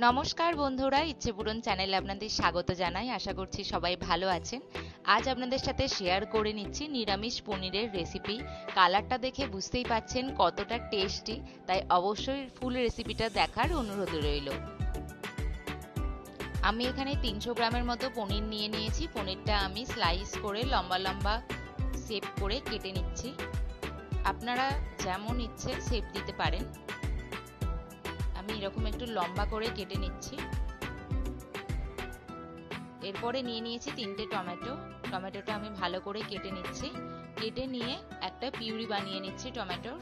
নমস্কার বন্ধুরা, ইচ্ছে পূরণ চ্যানেলে আপনাদের স্বাগত জানাই। আশা করছি সবাই ভালো আছেন। আজ আপনাদের সাথে শেয়ার করে নিচ্ছি নিরামিষ পনিরের রেসিপি। কালারটা দেখে বুঝতেই পাচ্ছেন কতটা টেস্টি, তাই অবশ্যই ফুল রেসিপিটা দেখার অনুরোধ রইল। আমি এখানে 300 গ্রামের মতো পনির নিয়ে নিয়েছি। পনিরটা আমি স্লাইস করে লম্বা লম্বা শেপ করে কেটে নিচ্ছি। আপনারা যেমন ইচ্ছে শেপ দিতে পারেন। আমি এরকম একটু লম্বা করে কেটে নিচ্ছি। এরপরে নিয়ে নিয়েছি 3টে টমেটো। টমেটোটা আমি ভালো করে কেটে নিচ্ছি। কেটে নিয়ে একটা পিউরি বানিয়ে নিচ্ছি টমেটোর।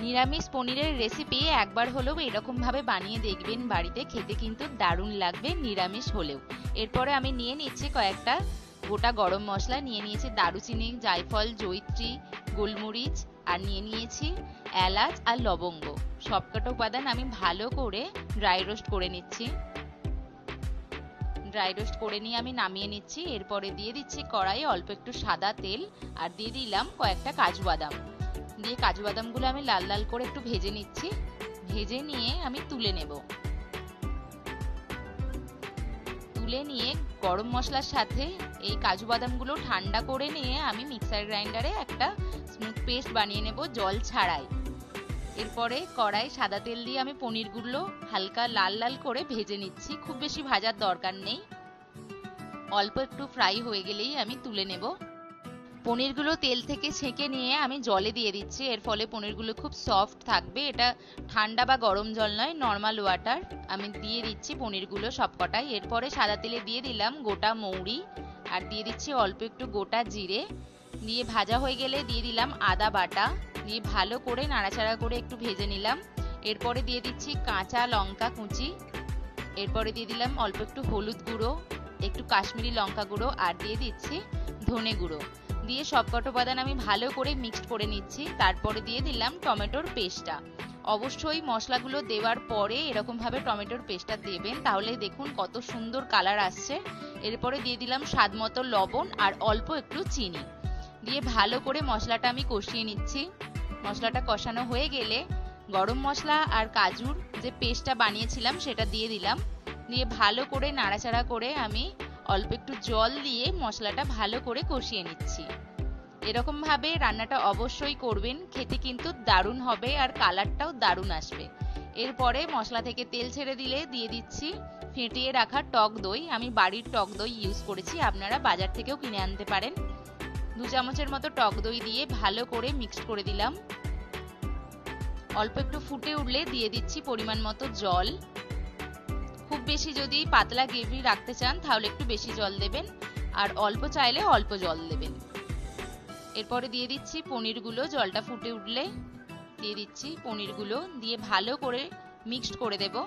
নিরামিষ পনিরের রেসিপি একবার হলেও এরকম ভাবে বানিয়ে দেখবেন বাড়িতে, খেতে কিন্তু দারুণ লাগবে নিরামিষ হলেও। এরপরে আমি নিয়ে নিচ্ছি কয়েকটা গোটা গরম মশলা। নিয়ে নিয়েছি দারুচিনি, জায়ফল, জয়িত্রী, গোলমরিচ, আর নিয়ে নিয়েছি এলাচ আর লবঙ্গ। সবকটা উপাদান আমি ভালো করে ড্রাই রোস্ট করে নিচ্ছি। ড্রাই রোস্ট করে নিয়ে আমি নামিয়ে নিচ্ছি। এরপরে দিয়ে দিচ্ছি কড়াইয়ে অল্প একটু সাদা তেল, আর দিয়ে দিলাম কয়েকটা কাজু বাদাম। দিয়ে কাজু বাদামগুলো আমি লাল লাল করে একটু ভেজে নিচ্ছি। ভেজে নিয়ে আমি তুলে নেব। তুলে নিয়ে গরম মশলার সাথে এই কাজু বাদামগুলো ঠান্ডা করে নিয়ে আমি মিক্সার গ্রাইন্ডারে একটা স্মুথ পেস্ট বানিয়ে নেব, জল ছাড়াই। এরপরে কড়াই সাদা তেল দিয়ে আমি পনিরগুলো হালকা লাল লাল করে ভেজে নিচ্ছি। খুব বেশি ভাজার দরকার নেই, অল্প একটু ফ্রাই হয়ে গেলেই আমি তুলে নেব। পনিরগুলো তেল থেকে ছেঁকে নিয়ে আমি জলে দিয়ে দিচ্ছি। এর ফলে পনিরগুলো খুব সফট থাকবে। এটা ঠান্ডা বা গরম জল নয়, নর্মাল ওয়াটার। আমি দিয়ে দিচ্ছি পনিরগুলো সবকটাই। এরপরে সাদা তেলে দিয়ে দিলাম গোটা মৌরি, আর দিয়ে দিচ্ছি অল্প একটু গোটা জিরে। দিয়ে ভাজা হয়ে গেলে দিয়ে দিলাম আদা বাটা। দিয়ে ভালো করে নাড়াচাড়া করে একটু ভেজে নিলাম। এরপরে দিয়ে দিচ্ছি কাঁচা লঙ্কা কুচি। এরপরে দিয়ে দিলাম অল্প একটু হলুদ গুঁড়ো, একটু কাশ্মীরি লঙ্কা গুঁড়ো, আর দিয়ে দিচ্ছি ধনে গুঁড়ো। দিয়ে সবকটা উপাদান আমি ভালো করে মিক্সড করে নিচ্ছি। তারপরে দিয়ে দিলাম টমেটোর পেস্টটা। অবশ্যই মশলাগুলো দেওয়ার পরে এরকম ভাবে টমেটোর পেস্টটা দেবেন, তাহলে দেখুন কত সুন্দর কালার আসছে। এরপরে দিয়ে দিলাম স্বাদ মতো লবণ আর অল্প একটু চিনি। দিয়ে ভালো করে মশলাটা আমি কষিয়ে নিচ্ছি। মশলাটা কষানো হয়ে গেলে গরম মশলা আর কাজুর যে পেস্টটা বানিয়েছিলাম সেটা দিয়ে দিলাম। দিয়ে ভালো করে নাড়াচাড়া করে আমি অল্প একটু জল দিয়ে মশলাটা ভালো করে কষিয়ে নিচ্ছি। এরকম ভাবে রান্নাটা অবশ্যই করবেন, খেতে কিন্তু দারুণ হবে আর কালারটাও দারুণ আসবে। এরপরে মশলা থেকে তেল ছেড়ে দিলে দিয়ে দিচ্ছি ফেটিয়ে রাখা টক দই। আমি বাড়ির টক দই ইউজ করেছি, আপনারা বাজার থেকেও কিনে আনতে পারেন। 2 চামচের মতো টক দই দিয়ে ভালো করে মিক্সড করে দিলাম। অল্প একটু ফুটে উঠলে দিয়ে দিচ্ছি পরিমাণ মতো জল। খুব বেশি যদি পাতলা গ্রেভি রাখতে চান তাহলে একটু বেশি জল দেবেন, আর অল্প চাইলে অল্প জল দেবেন। এরপরে দিয়ে দিচ্ছি পনিরগুলো। জলটা ফুটে উঠলে দিয়ে দিচ্ছি পনিরগুলো, দিয়ে ভালো করে মিক্সড করে দেব।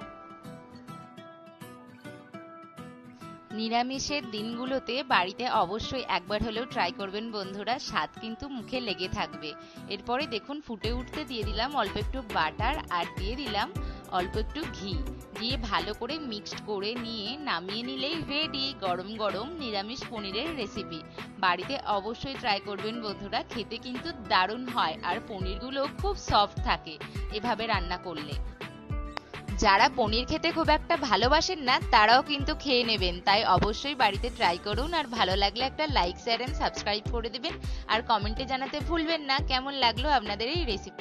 নিরামিষের দিনগুলোতে বাড়িতে অবশ্যই একবার হলেও ট্রাই করবেন বন্ধুরা, স্বাদ কিন্তু মুখে লেগে থাকবে। এরপরে দেখুন ফুটে উঠতে দিয়ে দিলাম অল্প একটু বাটার, আর দিয়ে দিলাম অল্প একটু ঘি। দিয়ে ভালো করে মিক্সড করে নিয়ে নামিয়ে নিলেই রেডি গরম গরম নিরামিষ পনিরের রেসিপি। বাড়িতে অবশ্যই ট্রাই করবেন বন্ধুরা, খেতে কিন্তু দারুণ হয় আর পনিরগুলো খুব সফট থাকে এভাবে রান্না করলে। যারা পনির খেতে খুব একটা ভালোবাসেন না তারাও কিন্তু খেয়ে নেবেন, তাই অবশ্যই বাড়িতে ট্রাই করুন। আর ভালো লাগলে একটা লাইক, শেয়ার এন্ড সাবস্ক্রাইব করে দিবেন। আর কমেন্টে জানাতে ভুলবেন না কেমন লাগলো আপনাদের এই রেসিপি।